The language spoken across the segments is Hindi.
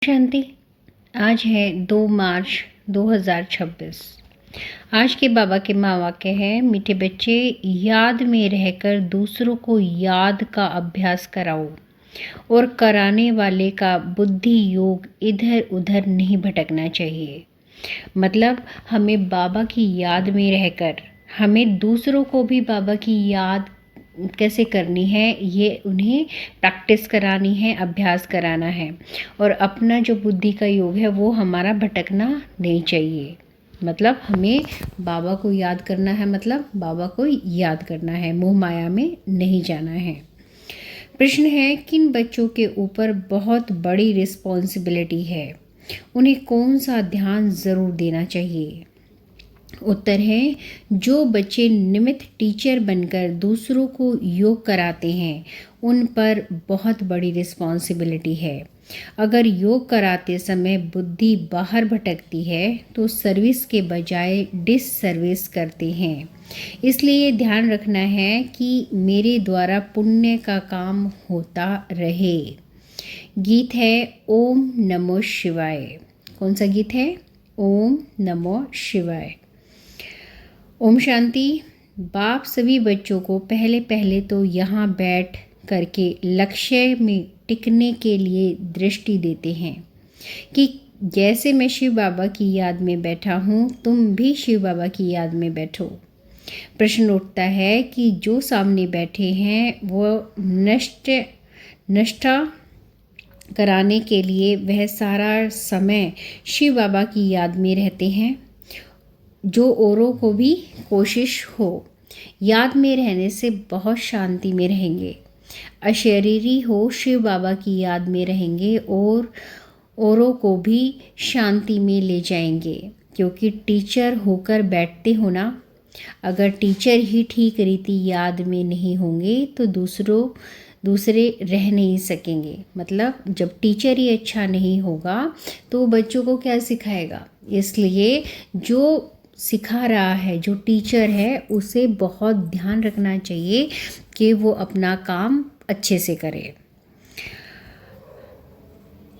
शांति। आज है 2 मार्च 2026। आज के बाबा के वाक्य है, मीठे बच्चे, याद में रहकर दूसरों को याद का अभ्यास कराओ और कराने वाले का बुद्धि योग इधर उधर नहीं भटकना चाहिए। मतलब हमें बाबा की याद में रहकर हमें दूसरों को भी बाबा की याद कैसे करनी है, ये उन्हें प्रैक्टिस करानी है, अभ्यास कराना है। और अपना जो बुद्धि का योग है वो हमारा भटकना नहीं चाहिए। मतलब हमें बाबा को याद करना है, मतलब बाबा को याद करना है, मोह माया में नहीं जाना है। प्रश्न है, किन बच्चों के ऊपर बहुत बड़ी रिस्पॉन्सिबिलिटी है, उन्हें कौन सा ध्यान ज़रूर देना चाहिए? उत्तर है, जो बच्चे नियमित टीचर बनकर दूसरों को योग कराते हैं उन पर बहुत बड़ी रिस्पॉन्सिबिलिटी है। अगर योग कराते समय बुद्धि बाहर भटकती है तो सर्विस के बजाय डिस सर्विस करते हैं। इसलिए ध्यान रखना है कि मेरे द्वारा पुण्य का काम होता रहे। गीत है ओम नमो शिवाय। कौन सा गीत है? ओम नमो शिवाय। ओम शांति। बाप सभी बच्चों को पहले तो यहाँ बैठ करके लक्ष्य में टिकने के लिए दृष्टि देते हैं कि जैसे मैं शिव बाबा की याद में बैठा हूँ, तुम भी शिव बाबा की याद में बैठो। प्रश्न उठता है कि जो सामने बैठे हैं वो निष्ठा कराने के लिए वह सारा समय शिव बाबा की याद में रहते हैं। जो औरों को भी कोशिश हो, याद में रहने से बहुत शांति में रहेंगे। अशरीरी हो, शिव बाबा की याद में रहेंगे और औरों को भी शांति में ले जाएंगे। क्योंकि टीचर होकर बैठते हो ना, अगर टीचर ही ठीक रीति याद में नहीं होंगे तो दूसरे रह नहीं सकेंगे। मतलब जब टीचर ही अच्छा नहीं होगा तो बच्चों को क्या सिखाएगा? इसलिए जो सिखा रहा है, जो टीचर है, उसे बहुत ध्यान रखना चाहिए कि वो अपना काम अच्छे से करे।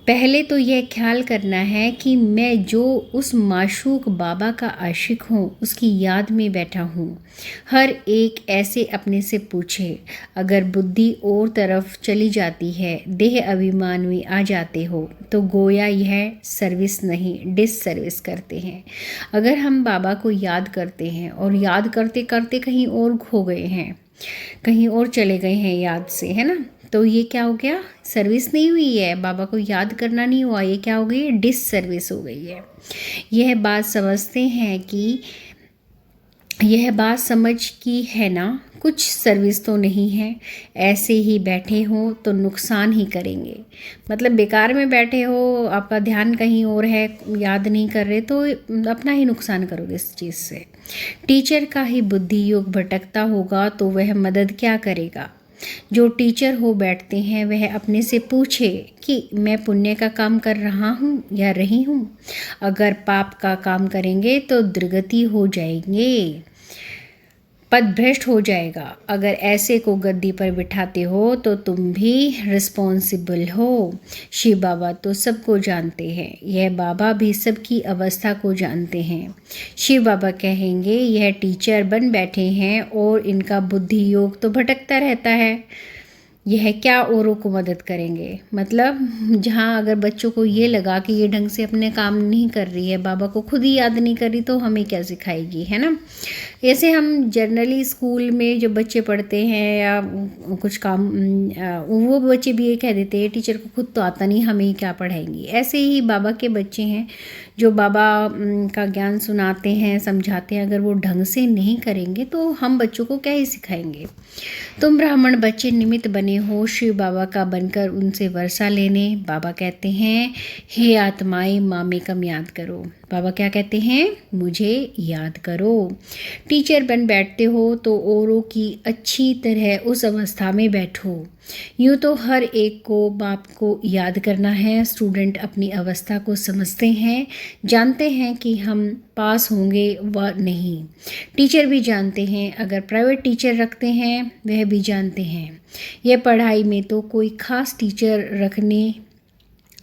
पहले तो यह ख्याल करना है कि मैं जो उस माशूक बाबा का आशिक हूँ उसकी याद में बैठा हूँ। हर एक ऐसे अपने से पूछे, अगर बुद्धि और तरफ चली जाती है, देह अभिमान में आ जाते हो, तो गोया यह सर्विस नहीं डिस सर्विस करते हैं। अगर हम बाबा को याद करते हैं और याद करते करते कहीं और खो गए हैं, कहीं और चले गए हैं याद से, है ना, तो ये क्या हो गया? सर्विस नहीं हुई है, बाबा को याद करना नहीं हुआ, ये क्या हो गई? डिस सर्विस हो गई है। यह बात समझते हैं कि यह बात समझ की है ना, कुछ सर्विस तो नहीं है, ऐसे ही बैठे हो तो नुकसान ही करेंगे। मतलब बेकार में बैठे हो, आपका ध्यान कहीं और है, याद नहीं कर रहे, तो अपना ही नुकसान करोगे इस चीज़ से। टीचर का ही बुद्धि योग भटकता होगा तो वह मदद क्या करेगा? जो टीचर हो बैठते हैं वह अपने से पूछे कि मैं पुण्य का काम कर रहा हूँ या रही हूँ। अगर पाप का काम करेंगे तो दुर्गति हो जाएंगे, पदभ्रष्ट हो जाएगा। अगर ऐसे को गद्दी पर बिठाते हो तो तुम भी रिस्पॉन्सिबल हो। शिव बाबा तो सबको जानते हैं, यह बाबा भी सबकी अवस्था को जानते हैं। शिव बाबा कहेंगे, यह टीचर बन बैठे हैं और इनका बुद्धि योग तो भटकता रहता है, यह क्या औरों को मदद करेंगे? मतलब जहाँ अगर बच्चों को ये लगा कि ये ढंग से अपने काम नहीं कर रही है, बाबा को खुद ही याद नहीं कर रही, तो हमें क्या सिखाएगी, है ना। ऐसे हम जनरली स्कूल में जो बच्चे पढ़ते हैं या कुछ काम, वो बच्चे भी ये कह देते हैं टीचर को खुद तो आता नहीं, हमें ही क्या पढ़ाएंगी। ऐसे ही बाबा के बच्चे हैं जो बाबा का ज्ञान सुनाते हैं, समझाते हैं, अगर वो ढंग से नहीं करेंगे तो हम बच्चों को क्या ही सिखाएंगे। तुम ब्राह्मण बच्चे निमित्त बने हो शिव बाबा का बनकर उनसे वर्षा लेने। बाबा कहते हैं, हे आत्माएं मामे कम याद करो। बाबा क्या कहते हैं? मुझे याद करो। टीचर बन बैठते हो तो औरों की अच्छी तरह उस अवस्था में बैठो। यूँ तो हर एक को बाप को याद करना है। स्टूडेंट अपनी अवस्था को समझते हैं, जानते हैं कि हम पास होंगे व नहीं। टीचर भी जानते हैं, अगर प्राइवेट टीचर रखते हैं वह भी जानते हैं। यह पढ़ाई में तो कोई ख़ास टीचर रखने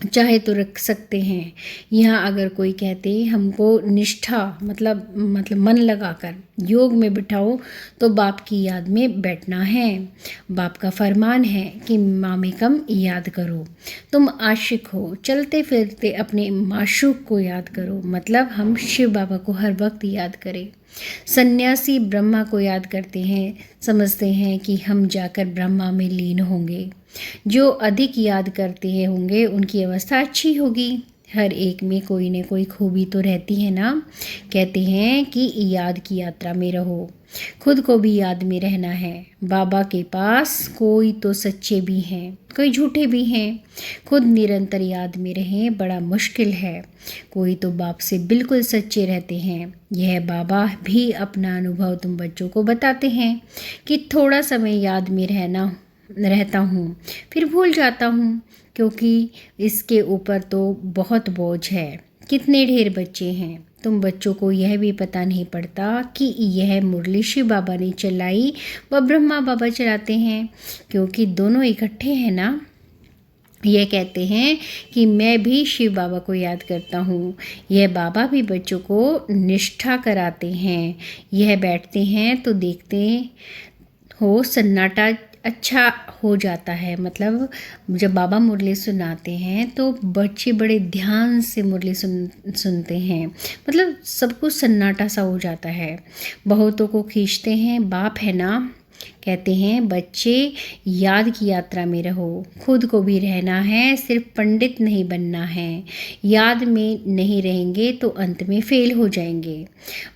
चाहे तो रख सकते हैं। यहाँ अगर कोई कहते हमको निष्ठा मतलब मन लगाकर योग में बिठाओ तो बाप की याद में बैठना है। बाप का फरमान है कि मामे कम याद करो। तुम आशिक हो, चलते फिरते अपने माशूक को याद करो, मतलब हम शिव बाबा को हर वक्त याद करें। सन्यासी ब्रह्मा को याद करते हैं, समझते हैं कि हम जाकर ब्रह्मा में लीन होंगे। जो अधिक याद करते हैं होंगे उनकी अवस्था अच्छी होगी। हर एक में कोई न कोई खूबी तो रहती है ना। कहते हैं कि याद की यात्रा में रहो, खुद को भी याद में रहना है। बाबा के पास कोई तो सच्चे भी हैं, कोई झूठे भी हैं। खुद निरंतर याद में रहें बड़ा मुश्किल है। कोई तो बाप से बिल्कुल सच्चे रहते हैं। यह बाबा भी अपना अनुभव तुम बच्चों को बताते हैं कि थोड़ा समय याद में रहता हूँ, फिर भूल जाता हूँ, क्योंकि इसके ऊपर तो बहुत बोझ है। कितने ढेर बच्चे हैं, तुम बच्चों को यह भी पता नहीं पड़ता कि यह मुरली शिव बाबा ने चलाई व ब्रह्मा बाबा चलाते हैं, क्योंकि दोनों इकट्ठे हैं ना। यह कहते हैं कि मैं भी शिव बाबा को याद करता हूँ। यह बाबा भी बच्चों को निष्ठा कराते हैं। यह बैठते हैं तो देखते हो सन्नाटा अच्छा हो जाता है। मतलब जब बाबा मुरली सुनाते हैं तो बच्चे बड़े ध्यान से मुरली सुनते हैं, मतलब सब कुछ सन्नाटा सा हो जाता है। बहुतों को खींचते हैं, बाप है ना। कहते हैं बच्चे याद की यात्रा में रहो, खुद को भी रहना है, सिर्फ पंडित नहीं बनना है। याद में नहीं रहेंगे तो अंत में फेल हो जाएंगे।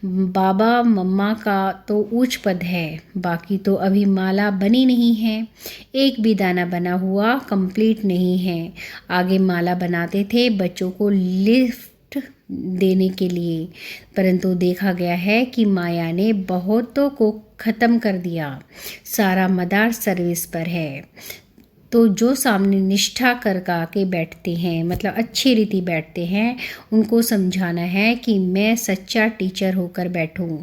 बाबा मम्मा का तो उच्च पद है, बाकी तो अभी माला बनी नहीं है। एक भी दाना बना हुआ कंप्लीट नहीं है। आगे माला बनाते थे बच्चों को लिफ्ट देने के लिए, परंतु देखा गया है कि माया ने बहुतों को ख़त्म कर दिया। सारा मदार सर्विस पर है। तो जो सामने निष्ठा कर के बैठते हैं, मतलब अच्छी रीति बैठते हैं, उनको समझाना है कि मैं सच्चा टीचर होकर बैठूं।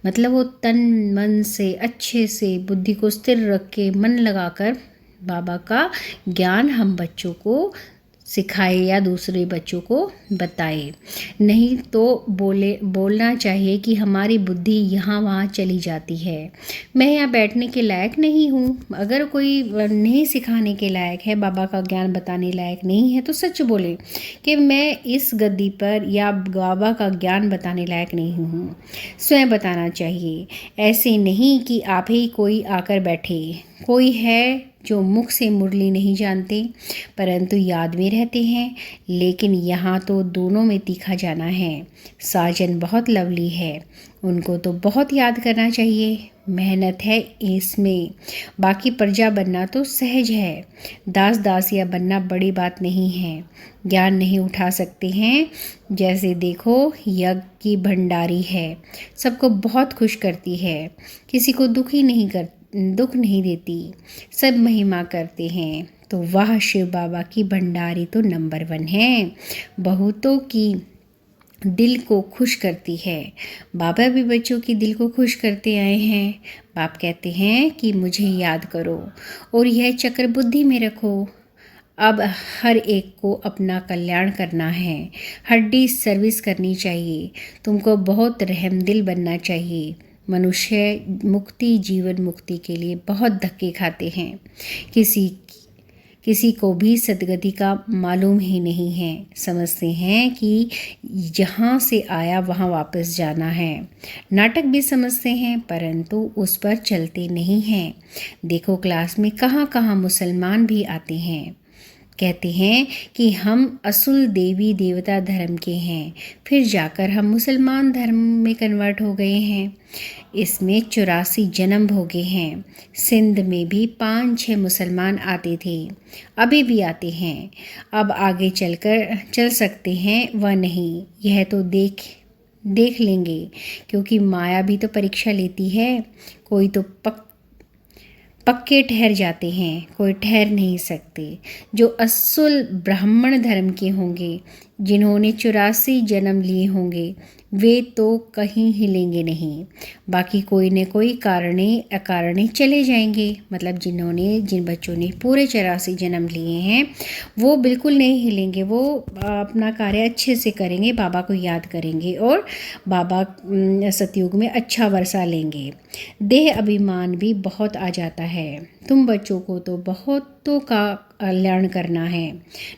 मतलब वो तन मन से अच्छे से बुद्धि को स्थिर रख के मन लगाकर बाबा का ज्ञान हम बच्चों को सिखाए या दूसरे बच्चों को बताए। नहीं तो बोलना चाहिए कि हमारी बुद्धि यहाँ वहाँ चली जाती है, मैं यहाँ बैठने के लायक नहीं हूँ। अगर कोई नहीं सिखाने के लायक है, बाबा का ज्ञान बताने लायक नहीं है, तो सच बोले कि मैं इस गद्दी पर या बाबा का ज्ञान बताने लायक नहीं हूँ। स्वयं बताना चाहिए, ऐसे नहीं कि आप ही कोई आकर बैठे। कोई है जो मुख से मुरली नहीं जानते परंतु याद में रहते हैं, लेकिन यहाँ तो दोनों में तीखा जाना है। साजन बहुत लवली है, उनको तो बहुत याद करना चाहिए। मेहनत है इसमें, बाकी प्रजा बनना तो सहज है। दास दासिया बनना बड़ी बात नहीं है। ज्ञान नहीं उठा सकते हैं, जैसे देखो यज्ञ की भंडारी है, सबको बहुत खुश करती है, किसी को दुख नहीं देती, सब महिमा करते हैं। तो वह शिव बाबा की भंडारी तो नंबर 1 है, बहुतों की दिल को खुश करती है। बाबा भी बच्चों की दिल को खुश करते आए हैं। बाप कहते हैं कि मुझे याद करो और यह चक्र बुद्धि में रखो। अब हर एक को अपना कल्याण करना है, हड्डी सर्विस करनी चाहिए। तुमको बहुत रहमदिल बनना चाहिए। मनुष्य मुक्ति, जीवन मुक्ति के लिए बहुत धक्के खाते हैं। किसी को भी सदगति का मालूम ही नहीं है। समझते हैं कि जहाँ से आया वहाँ वापस जाना है। नाटक भी समझते हैं परंतु उस पर चलते नहीं हैं। देखो क्लास में कहाँ कहाँ मुसलमान भी आते हैं, कहते हैं कि हम असुल देवी देवता धर्म के हैं, फिर जाकर हम मुसलमान धर्म में कन्वर्ट हो गए हैं। इसमें 84 जन्म भोगे हैं। सिंध में भी 5-6 मुसलमान आते थे, अभी भी आते हैं। अब आगे चल सकते हैं व नहीं, यह तो देख लेंगे, क्योंकि माया भी तो परीक्षा लेती है। कोई तो पक्के ठहर जाते हैं, कोई ठहर नहीं सकते। जो असुल ब्राह्मण धर्म के होंगे जिन्होंने 84 जन्म लिए होंगे वे तो कहीं हिलेंगे नहीं, बाकी कोई न कोई कारणे अकारणे चले जाएंगे। मतलब जिन बच्चों ने पूरे 84 जन्म लिए हैं वो बिल्कुल नहीं हिलेंगे, वो अपना कार्य अच्छे से करेंगे, बाबा को याद करेंगे और बाबा सतयुग में अच्छा वर्षा लेंगे। देह अभिमान भी बहुत आ जाता है। तुम बच्चों को तो बहुतों का कल्याण करना है,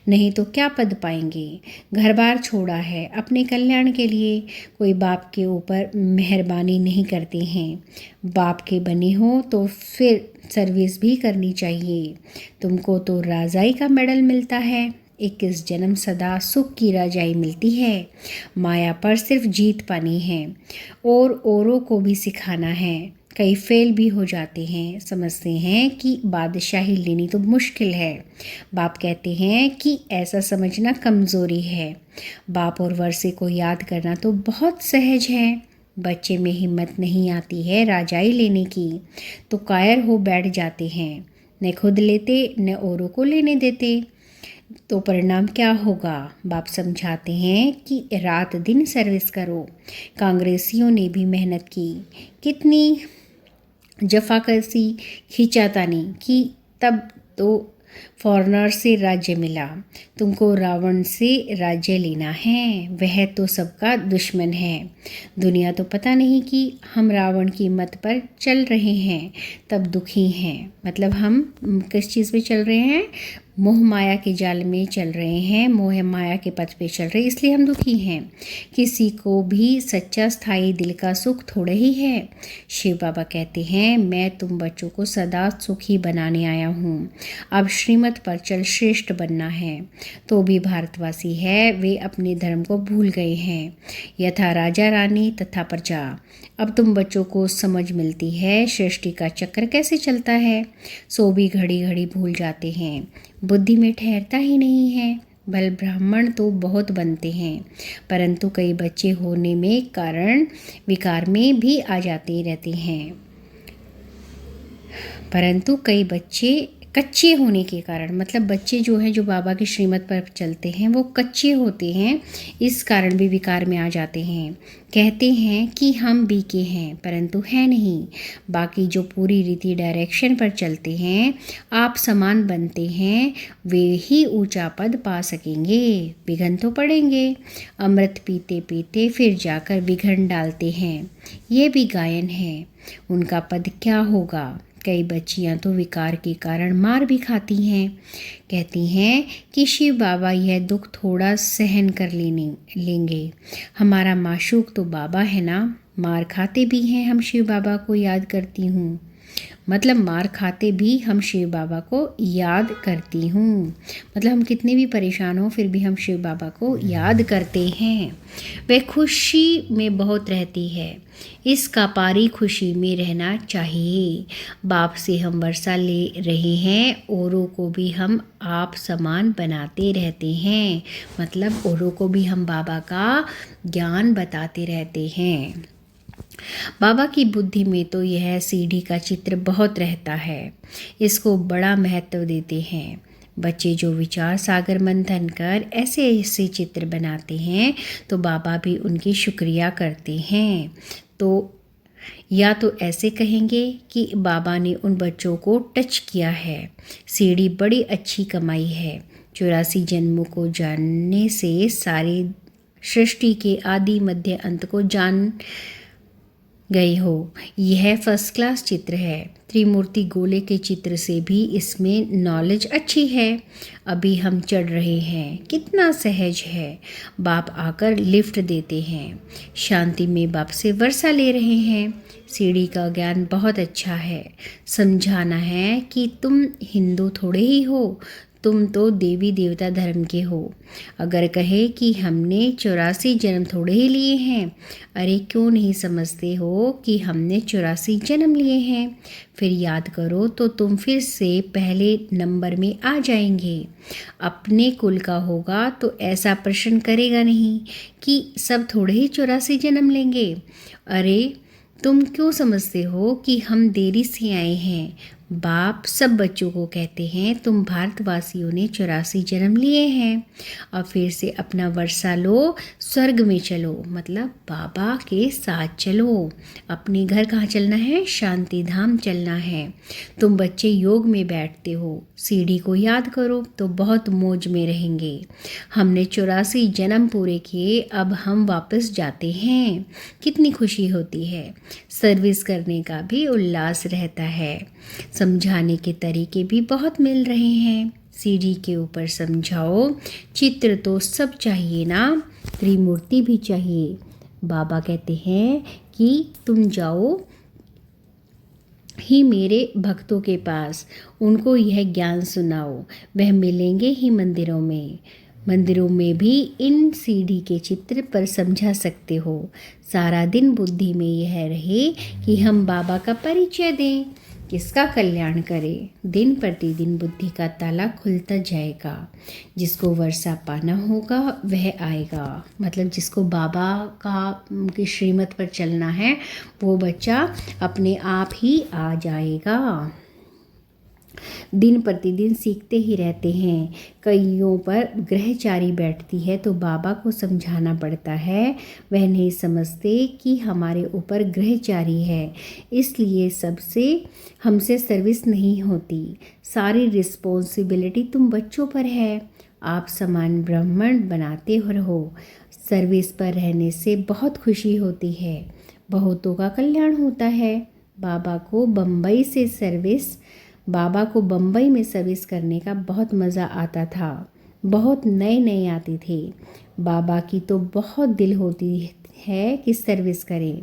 नहीं तो क्या पद पाएंगे। घर बार छोड़ा है अपने कल्याण के लिए, कोई बाप के ऊपर मेहरबानी नहीं करते हैं। बाप के बने हो तो फिर सर्विस भी करनी चाहिए। तुमको तो राजाई का मेडल मिलता है, 21 जन्म सदा सुख की राजाई मिलती है। माया पर सिर्फ जीत पानी है और औरों को भी सिखाना है। कई फेल भी हो जाते हैं, समझते हैं कि बादशाही लेनी तो मुश्किल है। बाप कहते हैं कि ऐसा समझना कमज़ोरी है। बाप और वर्षे को याद करना तो बहुत सहज है। बच्चे में हिम्मत नहीं आती है राजाई लेने की, तो कायर हो बैठ जाते हैं, न खुद लेते न औरों को लेने देते। तो परिणाम क्या होगा। बाप समझाते हैं कि रात दिन सर्विस करो। कांग्रेसियों ने भी मेहनत की, कितनी जफाकसी खींचातानी की, तब तो फॉरेनर से राज्य मिला। तुमको रावण से राज्य लेना है, वह तो सबका दुश्मन है। दुनिया तो पता नहीं कि हम रावण की मत पर चल रहे हैं, तब दुखी हैं। मतलब हम किस चीज़ पे चल रहे हैं, मोह माया के जाल में चल रहे हैं, मोह माया के पथ पे चल रहे हैं, इसलिए हम दुखी हैं। किसी को भी सच्चा स्थायी दिल का सुख थोड़ा ही है। शिव बाबा कहते हैं मैं तुम बच्चों को सदा सुखी बनाने आया हूँ। अब श्रीमत पर चल श्रेष्ठ बनना है। तो भी भारतवासी है वे अपने धर्म को भूल गए हैं, यथा राजा रानी तथा प्रजा। अब तुम बच्चों को समझ मिलती है सृष्टि का चक्र कैसे चलता है, सो भी घड़ी घड़ी भूल जाते हैं, बुद्धि में ठहरता ही नहीं है। बल ब्राह्मण तो बहुत बनते हैं, परंतु कई बच्चे होने में कारण विकार में भी आ जाते रहते हैं। परंतु कई बच्चे कच्चे होने के कारण, मतलब बच्चे जो हैं जो बाबा की श्रीमत पर चलते हैं वो कच्चे होते हैं, इस कारण भी विकार में आ जाते हैं। कहते हैं कि हम बीके हैं, परंतु है नहीं। बाकी जो पूरी रीति डायरेक्शन पर चलते हैं, आप समान बनते हैं, वे ही ऊंचा पद पा सकेंगे। विघन तो पड़ेंगे, अमृत पीते पीते फिर जाकर विघन डालते हैं, ये भी गायन है। उनका पद क्या होगा। कई बच्चियां तो विकार के कारण मार भी खाती हैं। कहती हैं कि शिव बाबा यह दुख थोड़ा सहन कर लेंगे। हमारा माशूक तो बाबा है ना, मार खाते भी हैं हम शिव बाबा को याद करती हूँ। मतलब मार खाते भी हम शिव बाबा को याद करती हूँ। मतलब हम कितने भी परेशान हो फिर भी हम शिव बाबा को याद करते हैं। वह खुशी में बहुत रहती है, इसका पारी खुशी में रहना चाहिए। बाप से हम वर्षा ले रहे हैं, औरों को भी हम आप समान बनाते रहते हैं। मतलब औरों को भी हम बाबा का ज्ञान बताते रहते हैं। बाबा की बुद्धि में तो यह सीढ़ी का चित्र बहुत रहता है, इसको बड़ा महत्व देते हैं। बच्चे जो विचार सागर मंथन कर ऐसे ऐसे चित्र बनाते हैं तो बाबा भी उनकी शुक्रिया करते हैं। तो या तो ऐसे कहेंगे कि बाबा ने उन बच्चों को टच किया है, सीढ़ी बड़ी अच्छी कमाई है। 84 जन्मों को जानने से सारी सृष्टि के आदि मध्य अंत को जान गई हो। यह फर्स्ट क्लास चित्र है। त्रिमूर्ति गोले के चित्र से भी इसमें नॉलेज अच्छी है। अभी हम चढ़ रहे हैं, कितना सहज है। बाप आकर लिफ्ट देते हैं, शांति में बाप से वर्षा ले रहे हैं। सीढ़ी का ज्ञान बहुत अच्छा है। समझाना है कि तुम हिंदू थोड़े ही हो, तुम तो देवी देवता धर्म के हो। अगर कहे कि हमने 84 जन्म थोड़े ही लिए हैं, अरे क्यों नहीं समझते हो कि हमने 84 जन्म लिए हैं। फिर याद करो तो तुम फिर से पहले नंबर में आ जाएंगे। अपने कुल का होगा तो ऐसा प्रश्न करेगा नहीं कि सब थोड़े ही 84 जन्म लेंगे। अरे तुम क्यों समझते हो कि हम देरी से आए हैं। बाप सब बच्चों को कहते हैं, तुम भारतवासियों ने 84 जन्म लिए हैं, और फिर से अपना वर्षा लो, स्वर्ग में चलो, मतलब बाबा के साथ चलो। अपने घर कहाँ चलना है? शांति धाम चलना है। तुम बच्चे योग में बैठते हो, सीढ़ी को याद करो तो बहुत मौज में रहेंगे। हमने 84 जन्म पूरे किए, अब हम वापस जाते हैं। कितनी खुशी होती है। सर्विस करने का भी उल्लास रहता है। समझाने के तरीके भी बहुत मिल रहे हैं। सीढ़ी के ऊपर समझाओ, चित्र तो सब चाहिए ना, त्रिमूर्ति भी चाहिए। बाबा कहते हैं कि तुम जाओ ही मेरे भक्तों के पास, उनको यह ज्ञान सुनाओ, वह मिलेंगे ही मंदिरों में। मंदिरों में भी इन सीढ़ी के चित्र पर समझा सकते हो। सारा दिन बुद्धि में यह रहे कि हम बाबा का परिचय दें, किसका कल्याण करें। दिन प्रतिदिन बुद्धि का ताला खुलता जाएगा। जिसको वर्षा पाना होगा वह आएगा, मतलब जिसको बाबा की श्रीमत पर चलना है वो बच्चा अपने आप ही आ जाएगा। दिन प्रतिदिन सीखते ही रहते हैं। कईयों पर ग्रहचारी बैठती है तो बाबा को समझाना पड़ता है। वह नहीं समझते कि हमारे ऊपर ग्रहचारी है, इसलिए हमसे सर्विस नहीं होती। सारी रिस्पॉन्सिबिलिटी तुम बच्चों पर है। आप समान ब्राह्मण बनाते हो रहो। सर्विस पर रहने से बहुत खुशी होती है, बहुतों का कल्याण होता है। बाबा को बम्बई में सर्विस करने का बहुत मज़ा आता था। बहुत नए नए आते थे। बाबा की तो बहुत दिल होती है कि सर्विस करें।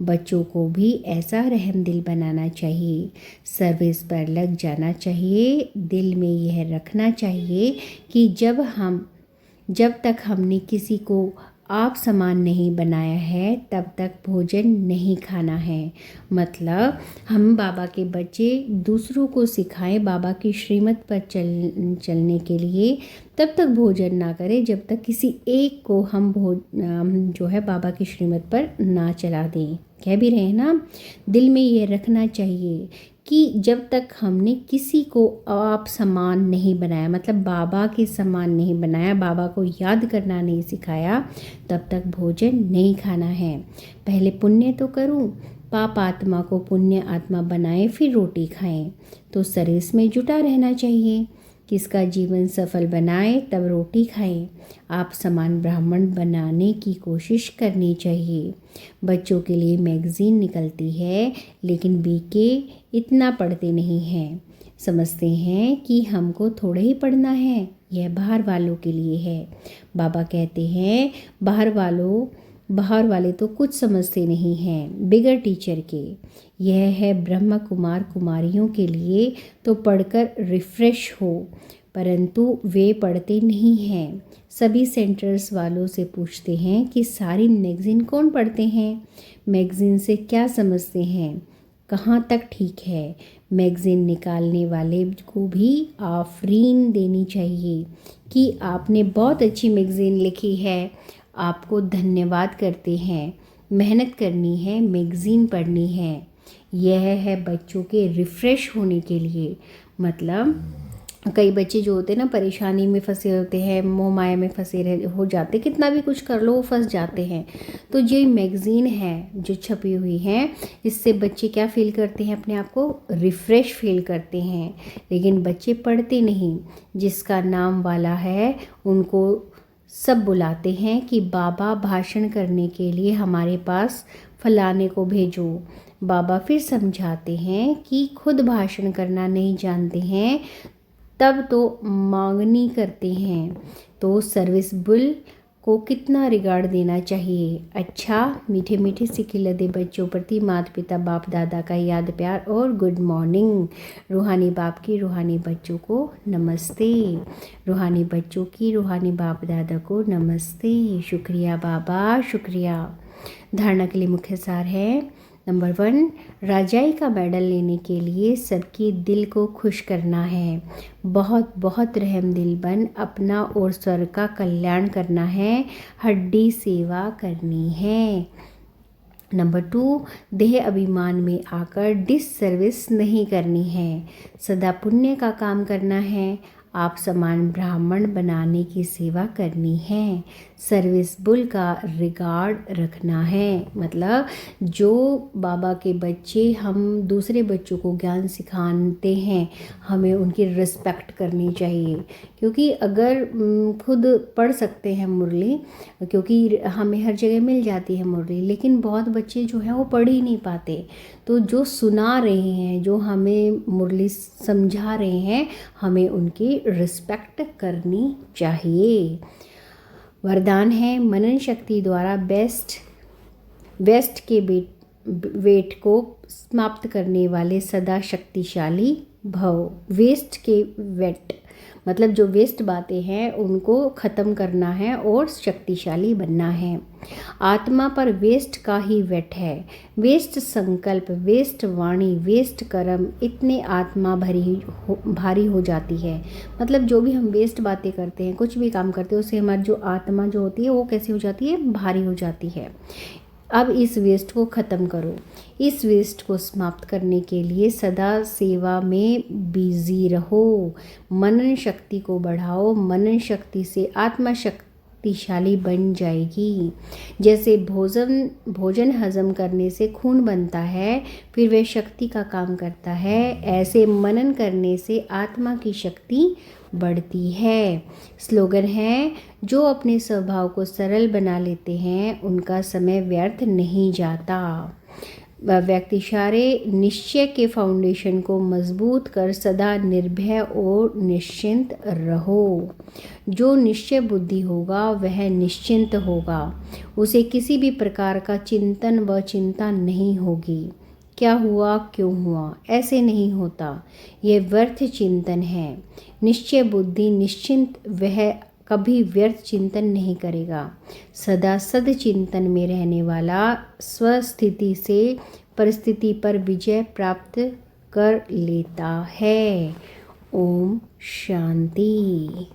बच्चों को भी ऐसा रहम दिल बनाना चाहिए। सर्विस पर लग जाना चाहिए। दिल में यह रखना चाहिए कि जब तक हमने किसी को आप समान नहीं बनाया है तब तक भोजन नहीं खाना है। मतलब हम बाबा के बच्चे दूसरों को सिखाएं बाबा की श्रीमत पर चलने के लिए, तब तक भोजन ना करें जब तक किसी एक को हम जो है बाबा की श्रीमत पर ना चला दें। कह भी रहे हैं ना, दिल में ये रखना चाहिए कि जब तक हमने किसी को आप समान नहीं बनाया, मतलब बाबा के समान नहीं बनाया, बाबा को याद करना नहीं सिखाया, तब तक भोजन नहीं खाना है। पहले पुण्य तो करूं, पाप आत्मा को पुण्य आत्मा बनाए फिर रोटी खाएं। तो सर्विस में जुटा रहना चाहिए। किसका जीवन सफल बनाए तब रोटी खाएं। आप समान ब्राह्मण बनाने की कोशिश करनी चाहिए। बच्चों के लिए मैगज़ीन निकलती है, लेकिन बीके इतना पढ़ते नहीं हैं। समझते हैं कि हमको थोड़ा ही पढ़ना है, यह बाहर वालों के लिए है। बाबा कहते हैं बाहर वाले तो कुछ समझते नहीं हैं बिगर टीचर के। यह है ब्रह्म कुमार कुमारियों के लिए तो पढ़कर रिफ्रेश हो, परंतु वे पढ़ते नहीं हैं। सभी सेंटर्स वालों से पूछते हैं कि सारी मैगज़ीन कौन पढ़ते हैं, मैगज़ीन से क्या समझते हैं, कहाँ तक ठीक है। मैगज़ीन निकालने वाले को भी आफरीन देनी चाहिए कि आपने बहुत अच्छी मैगज़ीन लिखी है, आपको धन्यवाद करते हैं। मेहनत करनी है, मैगज़ीन पढ़नी है। यह है बच्चों के रिफ़्रेश होने के लिए। मतलब कई बच्चे जो होते हैं ना परेशानी में फंसे होते हैं, मोह माया में हो जाते, कितना भी कुछ कर लो वो फंस जाते हैं। तो ये मैगज़ीन है जो छपी हुई है, इससे बच्चे क्या फ़ील करते हैं, अपने आप को रिफ़्रेश फील करते हैं। लेकिन बच्चे पढ़ते नहीं। जिसका नाम वाला है उनको सब बुलाते हैं कि बाबा भाषण करने के लिए हमारे पास फलाने को भेजो। बाबा फिर समझाते हैं कि खुद भाषण करना नहीं जानते हैं तब तो मांगनी करते हैं। तो सर्विस बुल को कितना रिगार्ड देना चाहिए। अच्छा, मीठे मीठे से खिलते बच्चों प्रति माता पिता बाप दादा का याद प्यार और गुड मॉर्निंग। रूहानी बाप की रूहानी बच्चों को नमस्ते। रूहानी बच्चों की रूहानी बाप दादा को नमस्ते। शुक्रिया बाबा, शुक्रिया। धारणा के लिए मुख्य सार है, नंबर 1, राजाई का मेडल लेने के लिए सबके दिल को खुश करना है। बहुत बहुत रहम दिल बन अपना और स्वर्ग का कल्याण करना है। हड्डी सेवा करनी है। नंबर 2, देह अभिमान में आकर डिससर्विस नहीं करनी है, सदा पुण्य का काम करना है, आप समान ब्राह्मण बनाने की सेवा करनी है, सर्विस बुल का रिगार्ड रखना है। मतलब जो बाबा के बच्चे हम दूसरे बच्चों को ज्ञान सिखाते हैं, हमें उनकी रिस्पेक्ट करनी चाहिए, क्योंकि अगर खुद पढ़ सकते हैं मुरली, क्योंकि हमें हर जगह मिल जाती है मुरली, लेकिन बहुत बच्चे जो हैं वो पढ़ ही नहीं पाते। तो जो सुना रहे हैं, जो हमें मुरली समझा रहे हैं, हमें उनकी रिस्पेक्ट करनी चाहिए। वरदान है, मनन शक्ति द्वारा वेस्ट के वेट को समाप्त करने वाले सदा शक्तिशाली भव। वेस्ट के वेट मतलब जो वेस्ट बातें हैं उनको ख़त्म करना है और शक्तिशाली बनना है। आत्मा पर वेस्ट का ही वेट है। वेस्ट संकल्प, वेस्ट वाणी, वेस्ट कर्म, इतने आत्मा भारी हो जाती है। मतलब जो भी हम वेस्ट बातें करते हैं, कुछ भी काम करते हैं, उससे हमारी जो आत्मा जो होती है वो कैसी हो जाती है, भारी हो जाती है। अब इस वेस्ट को ख़त्म करो। इस वेस्ट को समाप्त करने के लिए सदा सेवा में बिजी रहो। मनन शक्ति को बढ़ाओ। मनन शक्ति से आत्मा शक्तिशाली बन जाएगी। जैसे भोजन हजम करने से खून बनता है, फिर वह शक्ति का काम करता है, ऐसे मनन करने से आत्मा की शक्ति बढ़ती है। स्लोगन है, जो अपने स्वभाव को सरल बना लेते हैं उनका समय व्यर्थ नहीं जाता। व्यक्ति सारे निश्चय के फाउंडेशन को मजबूत कर सदा निर्भय और निश्चिंत रहो। जो निश्चय बुद्धि होगा वह निश्चिंत होगा, उसे किसी भी प्रकार का चिंतन व चिंता नहीं होगी। क्या हुआ, क्यों हुआ, ऐसे नहीं होता, यह व्यर्थ चिंतन है। निश्चय बुद्धि निश्चिंत, वह कभी व्यर्थ चिंतन नहीं करेगा। सदा सद चिंतन में रहने वाला स्वस्थिति से परिस्थिति पर विजय प्राप्त कर लेता है। ओम शांति।